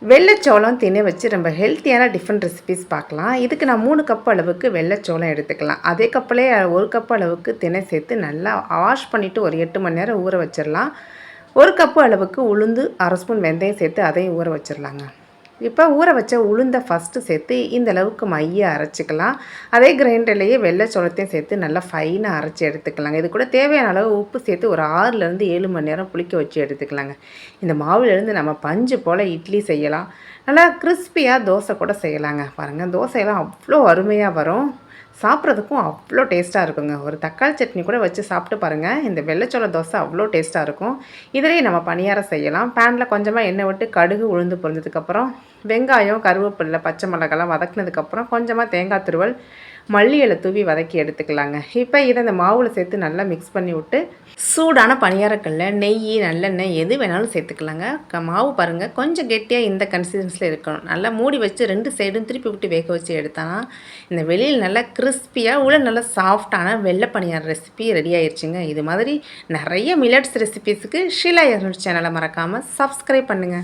வெள்ளைச்சோளம் திணை வச்சு ரொம்ப ஹெல்த்தியான டிஃப்ரெண்ட் ரெசிபீஸ் பார்க்கலாம். இதுக்கு நான் 3 கப் அளவுக்கு வெள்ளைச்சோளம் எடுத்துக்கலாம். அதே கப்பிலே 1 கப் அளவுக்கு திணை சேர்த்து நல்லா வாஷ் பண்ணிவிட்டு ஒரு 8 மணி நேரம் ஊற வச்சிடலாம். 1 கப்பு அளவுக்கு உளுந்து, 1/2 ஸ்பூன் வெந்தயம் சேர்த்து அதையும் ஊற வச்சிடலாங்க. இப்போ ஊற வச்ச உளுந்தை ஃபஸ்ட்டு சேர்த்து இந்த அளவுக்கு மைய அரைச்சிக்கலாம். அதே கிரைண்டர்லேயே வெள்ளைச்சோளத்தையும் சேர்த்து நல்லா ஃபைனாக அரைச்சி எடுத்துக்கலாங்க. இது கூட தேவையான அளவு உப்பு சேர்த்து ஒரு 6லேருந்து 7 மணி நேரம் புளிக்க வச்சு எடுத்துக்கலாங்க. இந்த மாவுலேருந்து நம்ம பஞ்சு போல் இட்லி செய்யலாம். நல்லா கிறிஸ்பியாக தோசை கூட செய்யலாங்க. பாருங்கள், தோசையெல்லாம் அவ்வளோ அருமையாக வரும். சாப்பிட்றதுக்கும் அவ்வளோ டேஸ்ட்டாக இருக்குங்க. ஒரு தக்காளி சட்னி கூட வச்சு சாப்பிட்டு பாருங்கள். இந்த வெள்ளைச்சோள தோசை அவ்வளோ டேஸ்ட்டாக இருக்கும். இதிலேயே நம்ம பணியாரம் செய்யலாம். பேனில் கொஞ்சமாக எண்ணெய் விட்டு கடுகு உளுந்து பொரிஞ்சதுக்கப்புறம் வெங்காயம், கருவேப்பிலை, பச்சை மிளகாலாம் வதக்கினதுக்கப்புறம் கொஞ்சமாக தேங்காய் துருவல், மல்லி இலை தூவி வதக்கி எடுத்துக்கலாங்க. இப்போ இதை இந்த மாவில் சேர்த்து நல்லா மிக்ஸ் பண்ணி விட்டு சூடான பணியாரக்கல்ல நெய், நல்லெண்ணெய் எது வேணாலும் சேர்த்துக்கலாங்க. மாவு பாருங்கள், கொஞ்சம் கெட்டியாக இந்த கன்சிஸ்டன்சியில் இருக்கணும். நல்லா மூடி வச்சு 2 சைடும் திருப்பி விட்டு வேக வச்சு எடுத்தானா இந்த வெளியில் நல்லா கிறிஸ்பியாக உள்ள நல்லா சாஃப்டான வெள்ளை பணியார ரெசிபி ரெடி ஆயிடுச்சுங்க. இது மாதிரி நிறைய மில்லட்ஸ் ரெசிபீஸுக்கு ஷீலா சேனலை மறக்காமல் சப்ஸ்கிரைப் பண்ணுங்கள்.